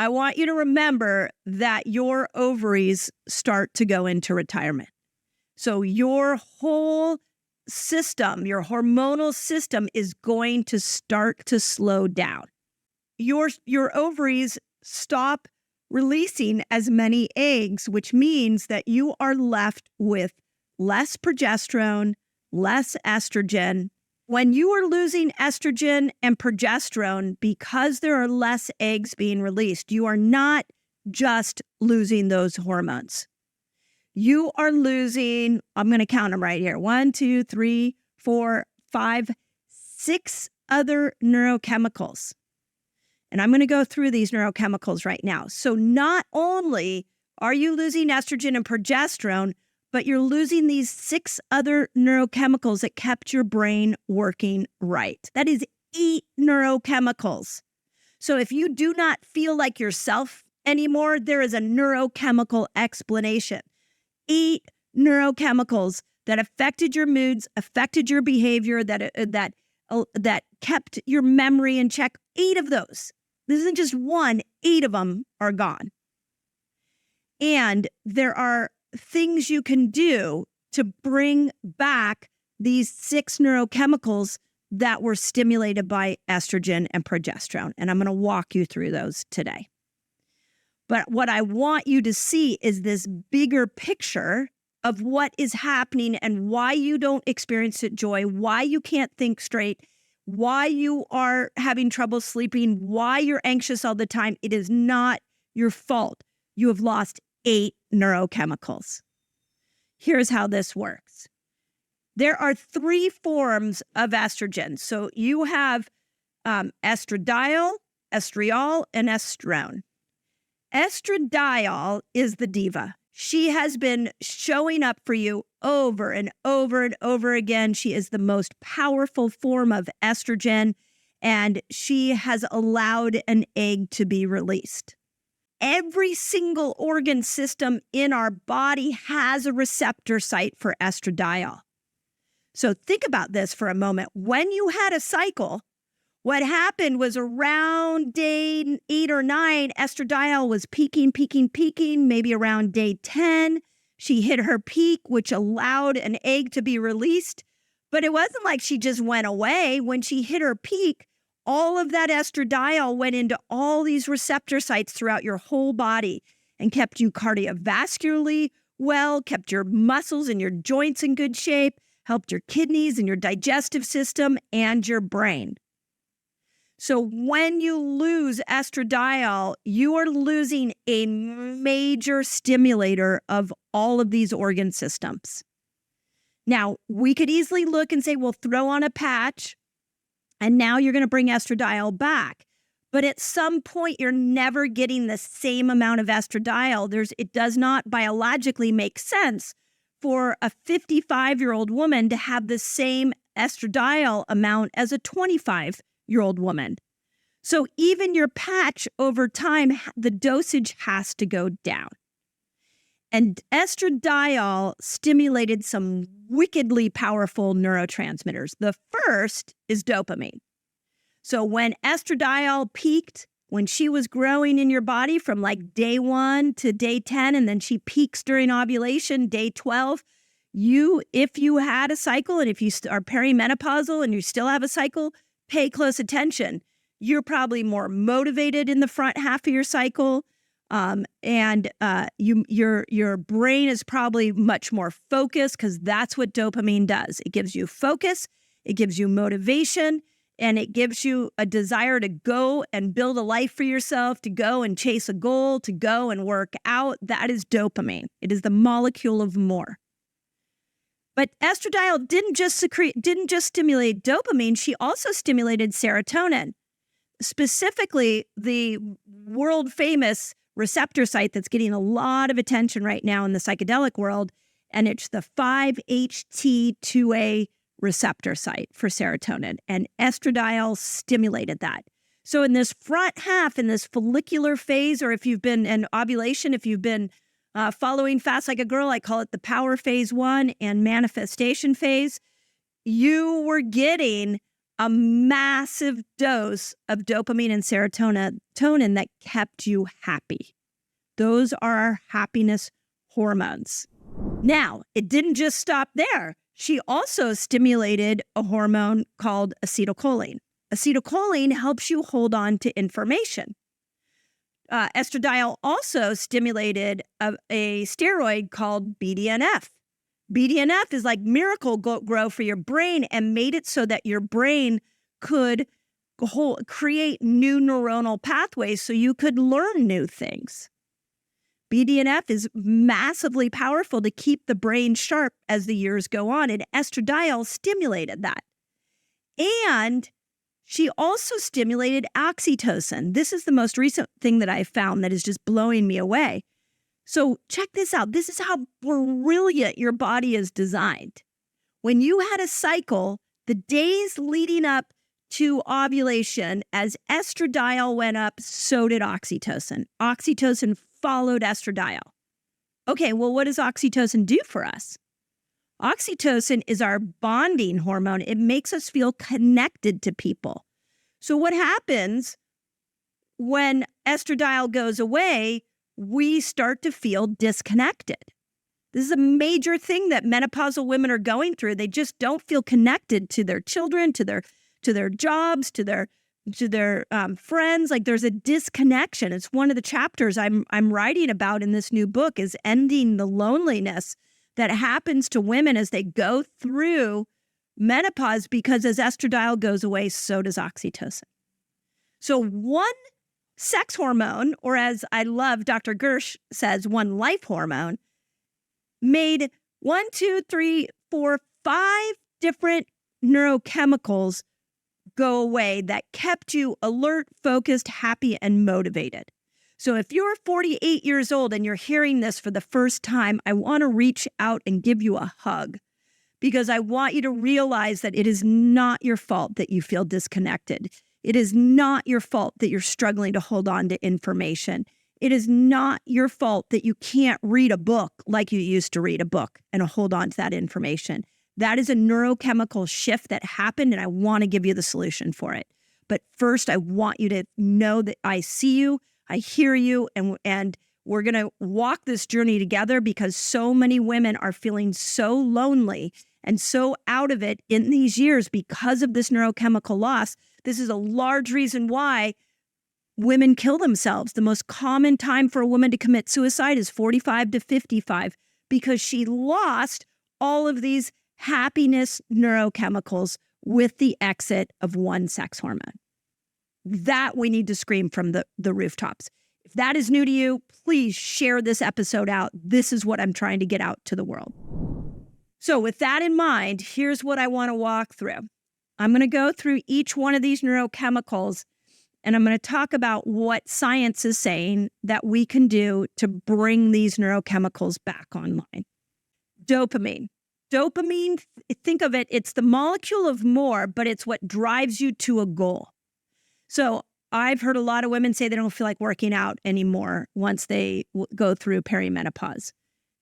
I want you to remember that your ovaries start to go into retirement. So your whole system, your hormonal system is going to start to slow down. Your ovaries stop releasing as many eggs, which means that you are left with less progesterone, less estrogen. When you are losing estrogen and progesterone because there are less eggs being released, you are not just losing those hormones. You are losing, I'm going to count them right here, 1, 2, 3, 4, 5, 6 other neurochemicals. And I'm going to go through these neurochemicals right now. So not only are you losing estrogen and progesterone, but you're losing these 6 other neurochemicals that kept your brain working right. That is 8 neurochemicals. So if you do not feel like yourself anymore, there is a neurochemical explanation. 8 neurochemicals that affected your moods, affected your behavior, that kept your memory in check. 8 of those. This isn't just one, 8 of them are gone. And there are things you can do to bring back these 6 neurochemicals that were stimulated by estrogen and progesterone. And I'm going to walk you through those today. But what I want you to see is this bigger picture of what is happening and why you don't experience joy, why you can't think straight, why you are having trouble sleeping, why you're anxious all the time. It is not your fault. You have lost 8 neurochemicals. Here's how this works. There are 3 forms of estrogen. So you have estradiol, estriol, and estrone. Estradiol is the diva. She has been showing up for you over and over and over again. She is the most powerful form of estrogen, and she has allowed an egg to be released. Every single organ system in our body has a receptor site for estradiol. So think about this for a moment. When you had a cycle, what happened was around day 8 or 9, estradiol was peaking, maybe around day 10. She hit her peak, which allowed an egg to be released. But it wasn't like she just went away. When she hit her peak, all of that estradiol went into all these receptor sites throughout your whole body and kept you cardiovascularly well, kept your muscles and your joints in good shape, helped your kidneys and your digestive system and your brain. So when you lose estradiol, you are losing a major stimulator of all of these organ systems. Now, we could easily look and say, well, throw on a patch, and now you're going to bring estradiol back. But at some point, you're never getting the same amount of estradiol. It does not biologically make sense for a 55-year-old woman to have the same estradiol amount as a 25-year-old woman. So even your patch over time, the dosage has to go down. And estradiol stimulated some wickedly powerful neurotransmitters. The first is dopamine. So when estradiol peaked, when she was growing in your body from like day 1 to day 10, and then she peaks during ovulation, day 12, if you had a cycle and if you are perimenopausal and you still have a cycle, pay close attention. You're probably more motivated in the front half of your cycle. Your brain is probably much more focused because that's what dopamine does. It gives you focus, it gives you motivation, and it gives you a desire to go and build a life for yourself, to go and chase a goal, to go and work out. That is dopamine. It is the molecule of more. But estradiol didn't just stimulate dopamine, she also stimulated serotonin. Specifically, the world famous receptor site that's getting a lot of attention right now in the psychedelic world, and it's the 5-HT2A receptor site for serotonin, and estradiol stimulated that. So in this front half, in this follicular phase, or if you've been in ovulation, if you've been following Fast Like a Girl, I call it the power phase 1 and manifestation phase, you were getting a massive dose of dopamine and serotonin that kept you happy. Those are our happiness hormones. Now, it didn't just stop there. She also stimulated a hormone called acetylcholine. Acetylcholine helps you hold on to information. Estradiol also stimulated a steroid called BDNF. BDNF is like Miracle-Gro for your brain and made it so that your brain could create new neuronal pathways so you could learn new things. BDNF is massively powerful to keep the brain sharp as the years go on, and estradiol stimulated that. And she also stimulated oxytocin. This is the most recent thing that I found that is just blowing me away. So check this out. This is how brilliant your body is designed. When you had a cycle, the days leading up to ovulation, as estradiol went up, so did oxytocin. Oxytocin followed estradiol. Okay, well, what does oxytocin do for us? Oxytocin is our bonding hormone. It makes us feel connected to people. So what happens when estradiol goes away? We start to feel disconnected. This is a major thing that menopausal women are going through. They just don't feel connected to their children, to their jobs, to their friends. Like, there's a disconnection. It's one of the chapters I'm writing about in this new book, is ending the loneliness that happens to women as they go through menopause, because as estradiol goes away, so does oxytocin. So one sex hormone, or as I love, Dr. Gersh says, one life hormone, made 5 different neurochemicals go away that kept you alert, focused, happy, and motivated. So if you're 48 years old and you're hearing this for the first time, I want to reach out and give you a hug, because I want you to realize that it is not your fault that you feel disconnected. It is not your fault that you're struggling to hold on to information. It is not your fault that you can't read a book like you used to read a book and hold on to that information. That is a neurochemical shift that happened, and I want to give you the solution for it. But first, I want you to know that I see you, I hear you, and we're going to walk this journey together, because so many women are feeling so lonely and so out of it in these years because of this neurochemical loss. This is a large reason why women kill themselves. The most common time for a woman to commit suicide is 45 to 55, because she lost all of these happiness neurochemicals with the exit of one sex hormone. That we need to scream from the rooftops. If that is new to you, please share this episode out. This is what I'm trying to get out to the world. So with that in mind, here's what I want to walk through. I'm going to go through each one of these neurochemicals, and I'm going to talk about what science is saying that we can do to bring these neurochemicals back online. Dopamine. Dopamine, think of it, it's the molecule of more, but it's what drives you to a goal. So I've heard a lot of women say they don't feel like working out anymore once they go through perimenopause.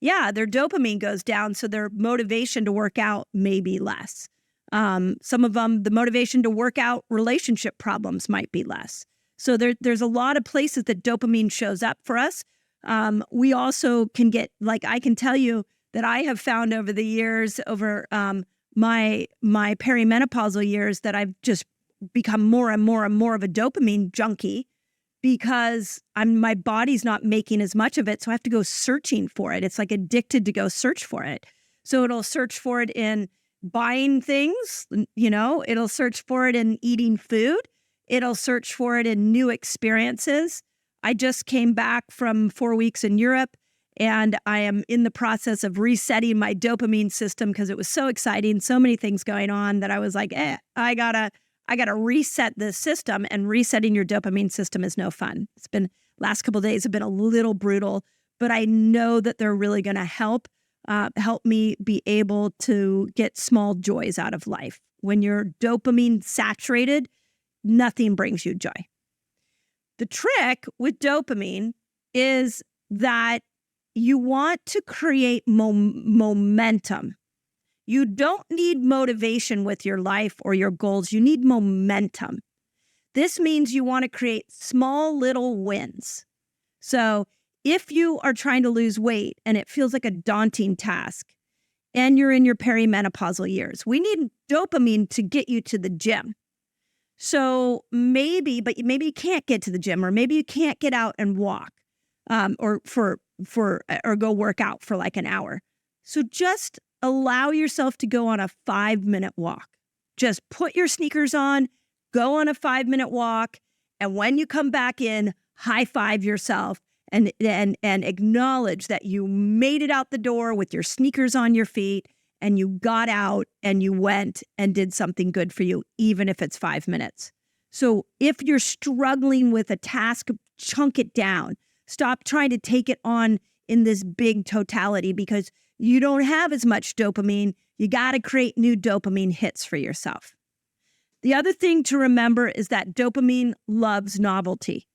Yeah, their dopamine goes down, so their motivation to work out may be less. Some of them, the motivation to work out relationship problems might be less. So there's a lot of places that dopamine shows up for us. We also can get, like, I can tell you that I have found over the years, over my perimenopausal years, that I've just become more and more and more of a dopamine junkie, because my body's not making as much of it, so I have to go searching for it. It's like addicted to go search for it. So it'll search for it in buying things, it'll search for it in eating food. It'll search for it in new experiences. I just came back from 4 weeks in Europe, and I am in the process of resetting my dopamine system, because it was so exciting, so many things going on, that I was like, I gotta reset this system, and resetting your dopamine system is no fun. It's been, last couple of days have been a little brutal, but I know that they're really going to help me be able to get small joys out of life. When you're dopamine saturated, nothing brings you joy. The trick with dopamine is that you want to create momentum. You don't need motivation with your life or your goals. You need momentum. This means you want to create small little wins. So if you are trying to lose weight and it feels like a daunting task and you're in your perimenopausal years, we need dopamine to get you to the gym. So maybe you can't get to the gym, or maybe you can't get out and walk or go work out for like an hour. So just allow yourself to go on a 5-minute walk. Just put your sneakers on, go on a 5-minute walk, and when you come back in, high five yourself and acknowledge that you made it out the door with your sneakers on your feet and you got out and you went and did something good for you, even if it's 5 minutes. So if you're struggling with a task, chunk it down. Stop trying to take it on in this big totality because you don't have as much dopamine. You got to create new dopamine hits for yourself. The other thing to remember is that dopamine loves novelty.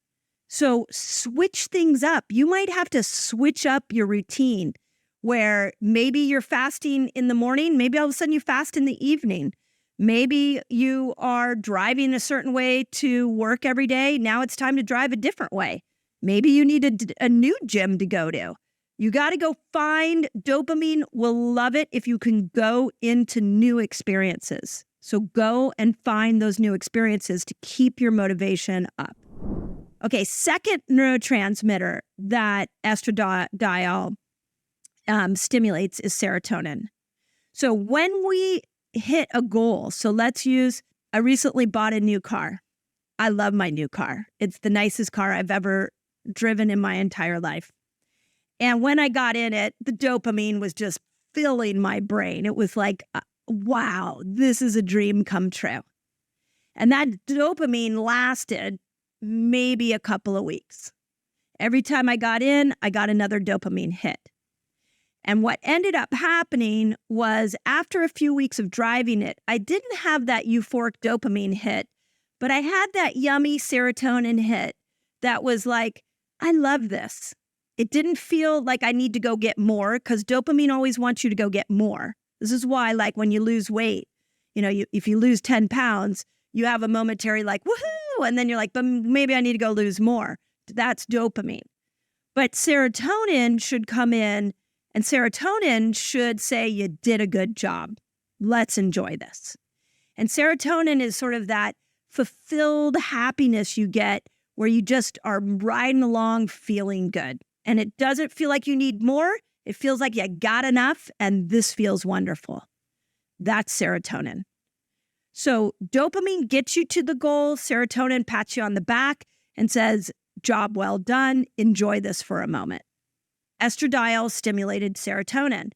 So switch things up. You might have to switch up your routine where maybe you're fasting in the morning. Maybe all of a sudden you fast in the evening. Maybe you are driving a certain way to work every day. Now it's time to drive a different way. Maybe you need a new gym to go to. You got to go find dopamine. Will love it if you can go into new experiences. So go and find those new experiences to keep your motivation up. Okay, second neurotransmitter that estradiol stimulates is serotonin. So when we hit a goal, so let's use, I recently bought a new car. I love my new car. It's the nicest car I've ever driven in my entire life. And when I got in it, the dopamine was just filling my brain. It was like, wow, this is a dream come true. And that dopamine lasted maybe a couple of weeks. Every time I got in, I got another dopamine hit. And what ended up happening was after a few weeks of driving it, I didn't have that euphoric dopamine hit, but I had that yummy serotonin hit that was like, I love this. It didn't feel like I need to go get more because dopamine always wants you to go get more. This is why, like when you lose weight, if you lose 10 pounds, you have a momentary like, woohoo, and then you're like, but maybe I need to go lose more. That's dopamine. But serotonin should come in, and serotonin should say, you did a good job. Let's enjoy this. And serotonin is sort of that fulfilled happiness you get where you just are riding along feeling good. And it doesn't feel like you need more. It feels like you got enough, and this feels wonderful. That's serotonin. So dopamine gets you to the goal. Serotonin pats you on the back and says, job well done. Enjoy this for a moment. Estradiol stimulated serotonin.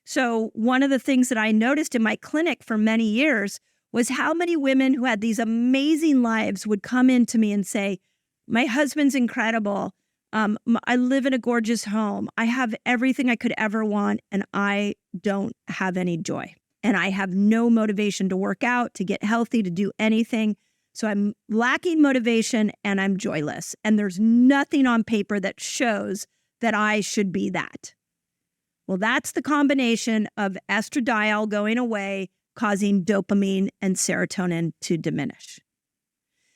So one of the things that I noticed in my clinic for many years was how many women who had these amazing lives would come in to me and say, my husband's incredible. I live in a gorgeous home. I have everything I could ever want, and I don't have any joy. And I have no motivation to work out, to get healthy, to do anything. So I'm lacking motivation and I'm joyless. And there's nothing on paper that shows that I should be that. Well, that's the combination of estradiol going away, causing dopamine and serotonin to diminish.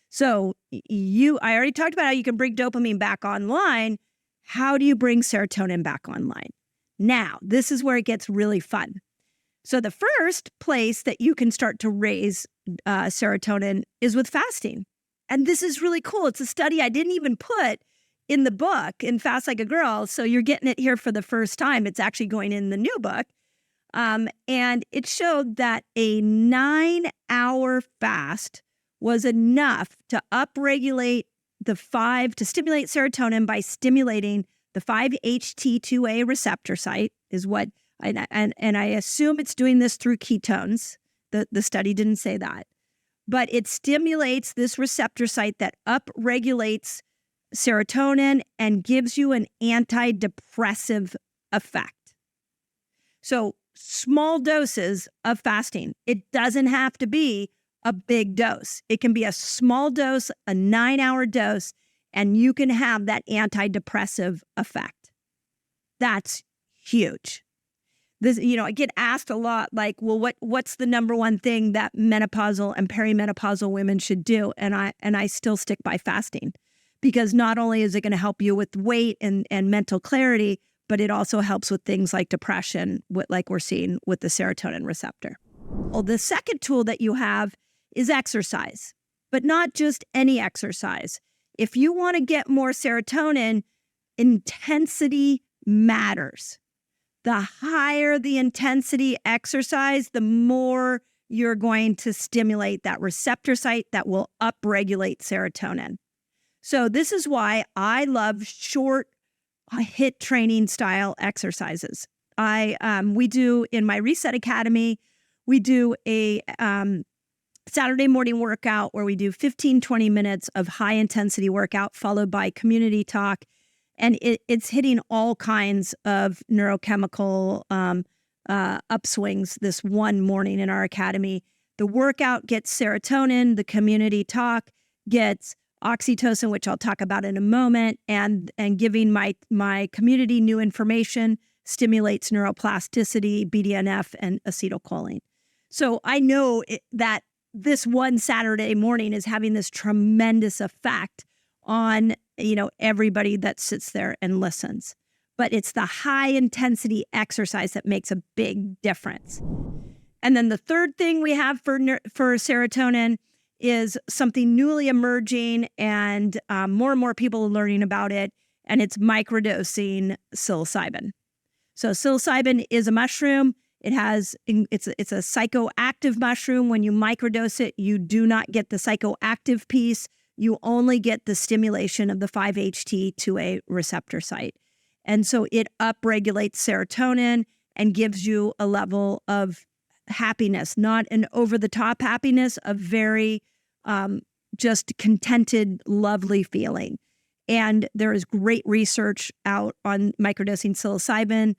So I already talked about how you can bring dopamine back online. How do you bring serotonin back online? Now, this is where it gets really fun. So the first place that you can start to raise serotonin is with fasting. And this is really cool. It's a study I didn't even put in the book in Fast Like a Girl. So you're getting it here for the first time. It's actually going in the new book. And it showed that a 9-hour fast was enough to upregulate to stimulate serotonin by stimulating the 5-HT2A receptor site is what, and I assume it's doing this through ketones. The study didn't say that. But it stimulates this receptor site that upregulates serotonin and gives you an antidepressive effect. So small doses of fasting. It doesn't have to be a big dose. It can be a small dose, a 9-hour dose, and you can have that antidepressive effect. That's huge. This, I get asked a lot, like, well, what's the number one thing that menopausal and perimenopausal women should do? And I still stick by fasting, because not only is it going to help you with weight and mental clarity, but it also helps with things like depression, like we're seeing with the serotonin receptor. Well, the second tool that you have is exercise, but not just any exercise. If you want to get more serotonin, intensity matters. The higher the intensity exercise, the more you're going to stimulate that receptor site that will upregulate serotonin. So this is why I love short HIIT training style exercises. We do in my Reset Academy, we do a Saturday morning workout where we do 15, 20 minutes of high intensity workout followed by community talk. And it's hitting all kinds of neurochemical upswings this one morning in our academy. The workout gets serotonin, the community talk gets oxytocin, which I'll talk about in a moment, and giving my community new information stimulates neuroplasticity, BDNF, and acetylcholine. So I know that this one Saturday morning is having this tremendous effect on everybody that sits there and listens. But it's the high intensity exercise that makes a big difference. And then the third thing we have for serotonin is something newly emerging, and more people are learning about it, and it's microdosing psilocybin. So psilocybin is a mushroom. It's a psychoactive mushroom. When you microdose it, you do not get the psychoactive piece. You only get the stimulation of the 5-HT2A receptor site. And so it upregulates serotonin and gives you a level of happiness, not an over-the-top happiness, a very just contented, lovely feeling. And there is great research out on microdosing psilocybin.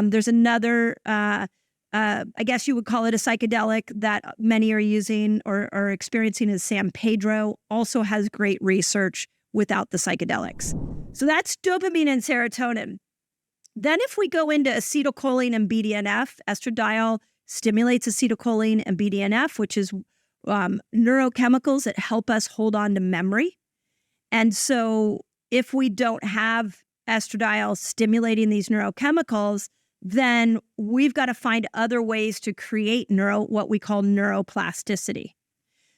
There's another, I guess you would call it a psychedelic that many are using or are experiencing, is San Pedro, also has great research without the psychedelics. So that's dopamine and serotonin. Then if we go into acetylcholine and BDNF, estradiol stimulates acetylcholine and BDNF, which is neurochemicals that help us hold on to memory. And so if we don't have estradiol stimulating these neurochemicals, then we've got to find other ways to create what we call neuroplasticity.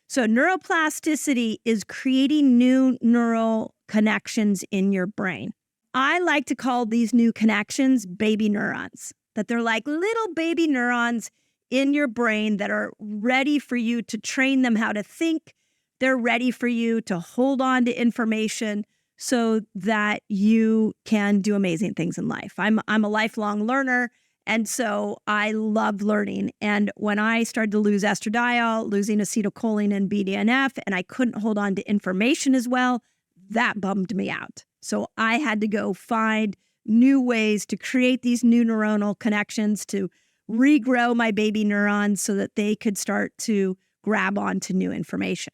So neuroplasticity is creating new neural connections in your brain. I like to call these new connections baby neurons, that they're like little baby neurons in your brain that are ready for you to train them how to think. They're ready for you to hold on to information so that you can do amazing things in life. I'm a lifelong learner, and so I love learning. And when I started to lose estradiol, losing acetylcholine and BDNF, and I couldn't hold on to information as well, that bummed me out. So I had to go find new ways to create these new neuronal connections to regrow my baby neurons so that they could start to grab onto new information.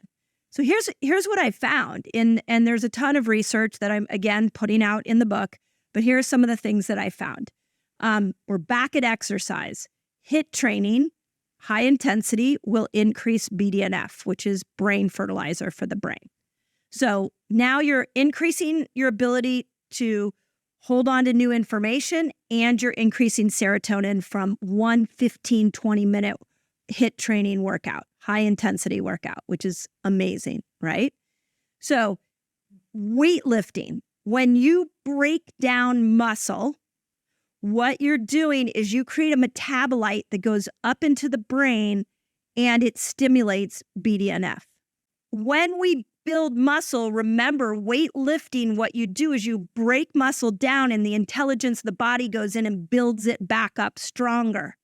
So here's what I found, and there's a ton of research that I'm, again, putting out in the book, but here are some of the things that I found. We're back at exercise. HIIT training, high intensity, will increase BDNF, which is brain fertilizer for the brain. So now you're increasing your ability to hold on to new information, and you're increasing serotonin from one 15, 20-minute HIIT training workout, high intensity workout, which is amazing, right? So weightlifting, when you break down muscle, what you're doing is you create a metabolite that goes up into the brain and it stimulates BDNF. When we build muscle, remember, weightlifting, what you do is you break muscle down and the intelligence of the body goes in and builds it back up stronger,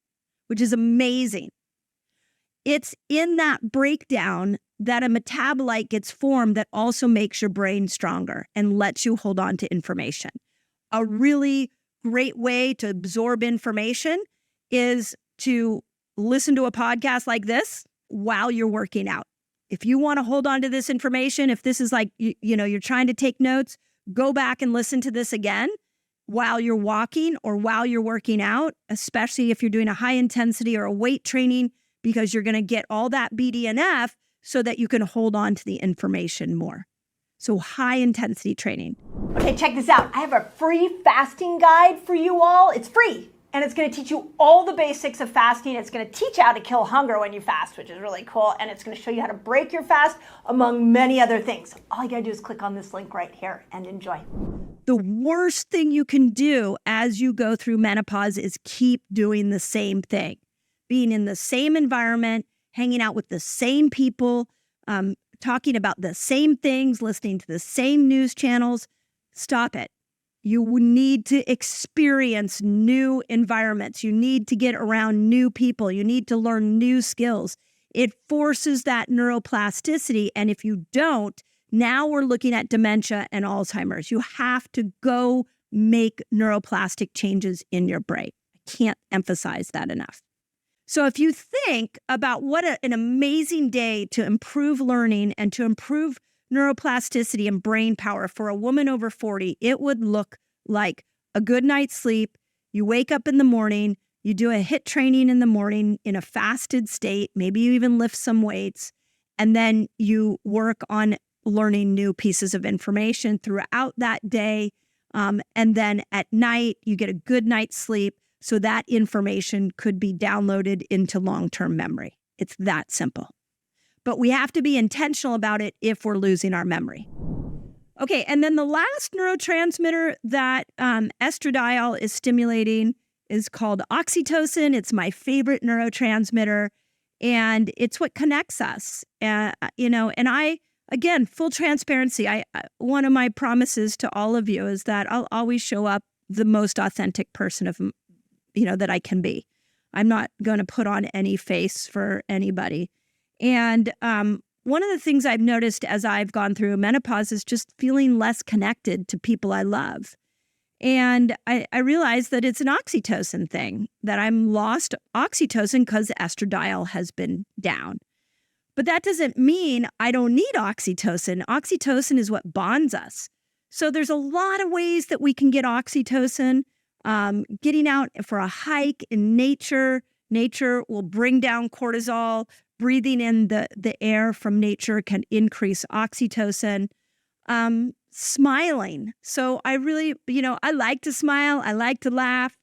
which is amazing. It's in that breakdown that a metabolite gets formed that also makes your brain stronger and lets you hold on to information. A really great way to absorb information is to listen to a podcast like this while you're working out. If you want to hold on to this information, if this is like, you're trying to take notes, go back and listen to this again. while you're walking or while you're working out, especially if you're doing a high intensity or a weight training, because you're going to get all that BDNF so that you can hold on to the information more. So high intensity training. Okay, check this out. I have a free fasting guide for you all. It's free. And it's going to teach you all the basics of fasting. It's going to teach you how to kill hunger when you fast, which is really cool. And it's going to show you how to break your fast, among many other things. All you got to do is click on this link right here and enjoy. The worst thing you can do as you go through menopause is keep doing the same thing. Being in the same environment, hanging out with the same people, talking about the same things, listening to the same news channels. Stop it. You need to experience new environments. You need to get around new people. You need to learn new skills. It forces that neuroplasticity. And if you don't, now we're looking at dementia and Alzheimer's. You have to go make neuroplastic changes in your brain. I can't emphasize that enough. So if you think about what an amazing day to improve learning and to improve neuroplasticity and brain power for a woman over 40, it would look like a good night's sleep. You wake up in the morning, you do a HIIT training in the morning in a fasted state, maybe you even lift some weights, and then you work on learning new pieces of information throughout that day. And then at night, you get a good night's sleep so that information could be downloaded into long-term memory. It's that simple. But we have to be intentional about it if we're losing our memory. Okay, and then the last neurotransmitter that estradiol is stimulating is called oxytocin. It's my favorite neurotransmitter, and it's what connects us. And I, again, full transparency, one of my promises to all of you is that I'll always show up the most authentic person that I can be. I'm not going to put on any face for anybody. And one of the things I've noticed as I've gone through menopause is just feeling less connected to people I love. And I realized that it's an oxytocin thing, that I'm lost oxytocin because estradiol has been down. But that doesn't mean I don't need oxytocin. Oxytocin is what bonds us. So there's a lot of ways that we can get oxytocin. Getting out for a hike in nature. Nature will bring down cortisol. Breathing in the air from nature can increase oxytocin. Smiling. So I really, I like to smile. I like to laugh.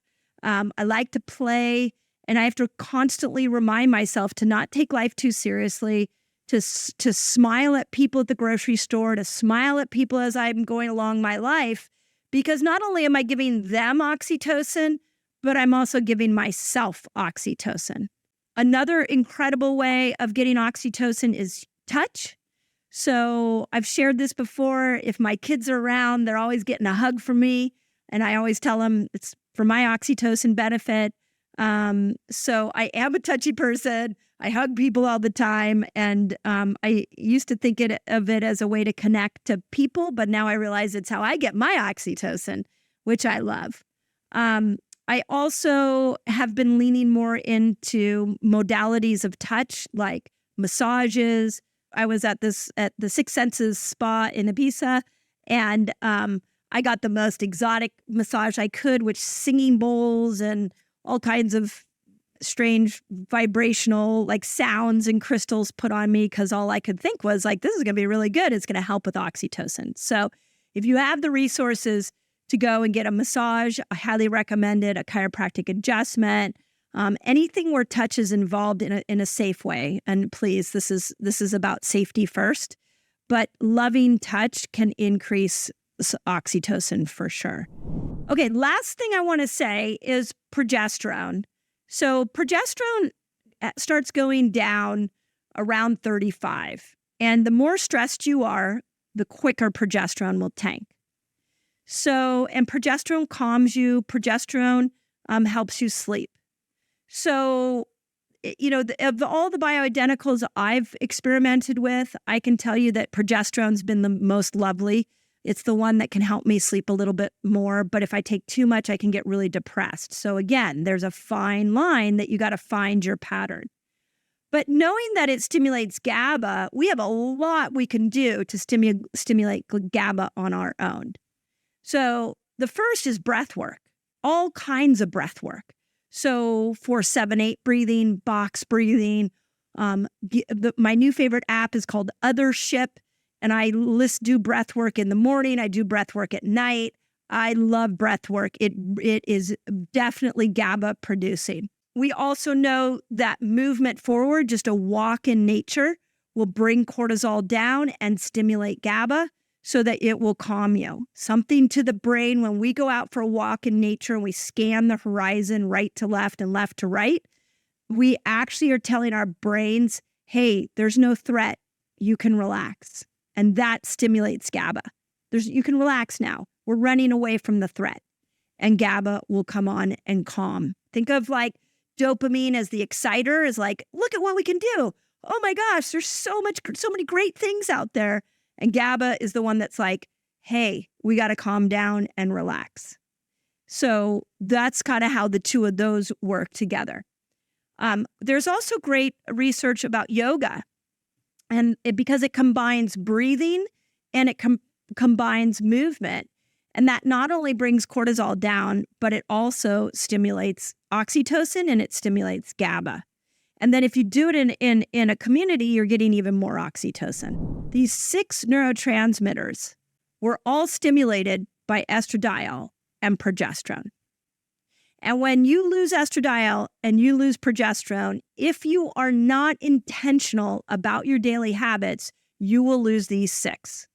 I like to play. And I have to constantly remind myself to not take life too seriously, to smile at people at the grocery store, to smile at people as I'm going along my life. Because not only am I giving them oxytocin, but I'm also giving myself oxytocin. Another incredible way of getting oxytocin is touch. So I've shared this before. If my kids are around, they're always getting a hug from me. And I always tell them it's for my oxytocin benefit. So I am a touchy person. I hug people all the time. And I used to think of it as a way to connect to people, but now I realize it's how I get my oxytocin, which I love. I also have been leaning more into modalities of touch, like massages. I was at the Six Senses spa in Ibiza, and I got the most exotic massage I could, with singing bowls and all kinds of strange vibrational sounds and crystals put on me, because all I could think was this is going to be really good. It's going to help with oxytocin. So if you have the resources to go and get a massage, I highly recommend it. A chiropractic adjustment, anything where touch is involved in a safe way. And please, this is about safety first, but loving touch can increase oxytocin for sure. Okay, last thing I want to say is progesterone. So progesterone starts going down around 35. And the more stressed you are, the quicker progesterone will tank. So, and progesterone calms you. Progesterone helps you sleep. So, of all the bioidenticals I've experimented with, I can tell you that progesterone's been the most lovely. It's the one that can help me sleep a little bit more. But if I take too much, I can get really depressed. So again, there's a fine line that you got to find your pattern. But knowing that it stimulates GABA, we have a lot we can do to stimulate GABA on our own. So the first is breath work, all kinds of breath work. So for 7-8 breathing, box breathing, my new favorite app is called Othership, and I do breath work in the morning. I do breath work at night. I love breath work. It is definitely GABA producing. We also know that movement forward, just a walk in nature, will bring cortisol down and stimulate GABA so that it will calm you. Something to the brain when we go out for a walk in nature and we scan the horizon right to left and left to right, we actually are telling our brains, hey, there's no threat. You can relax. And that stimulates GABA. You can relax now. We're running away from the threat. And GABA will come on and calm. Think of like dopamine as the exciter, is like, look at what we can do. Oh my gosh, there's so many great things out there. And GABA is the one that's like, hey, we got to calm down and relax. So that's kind of how the two of those work together. There's also great research about yoga, and because it combines breathing and it combines movement. And that not only brings cortisol down, but it also stimulates oxytocin and it stimulates GABA. And then if you do it in a community, you're getting even more oxytocin. These 6 neurotransmitters were all stimulated by estradiol and progesterone. And when you lose estradiol and you lose progesterone, if you are not intentional about your daily habits, you will lose these 6.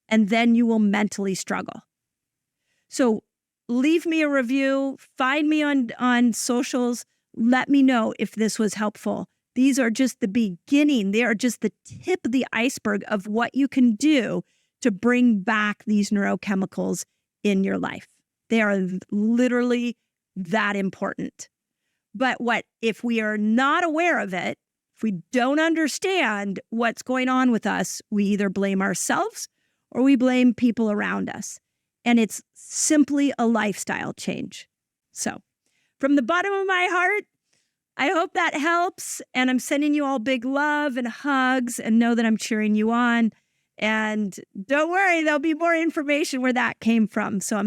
And then you will mentally struggle. So leave me a review, find me on socials. Let me know if this was helpful. These are just the beginning. They are just the tip of the iceberg of what you can do to bring back these neurochemicals in your life. They are literally that important. But if we are not aware of it, if we don't understand what's going on with us, we either blame ourselves or we blame people around us. And it's simply a lifestyle change. So from the bottom of my heart, I hope that helps. And I'm sending you all big love and hugs, and know that I'm cheering you on. And don't worry, there'll be more information where that came from. So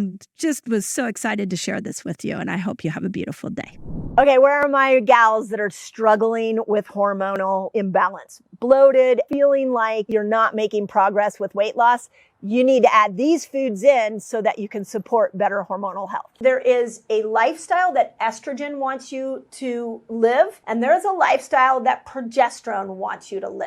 was so excited to share this with you, and I hope you have a beautiful day. Okay, where are my gals that are struggling with hormonal imbalance? Bloated, feeling like you're not making progress with weight loss? You need to add these foods in so that you can support better hormonal health. There is a lifestyle that estrogen wants you to live, and there is a lifestyle that progesterone wants you to live.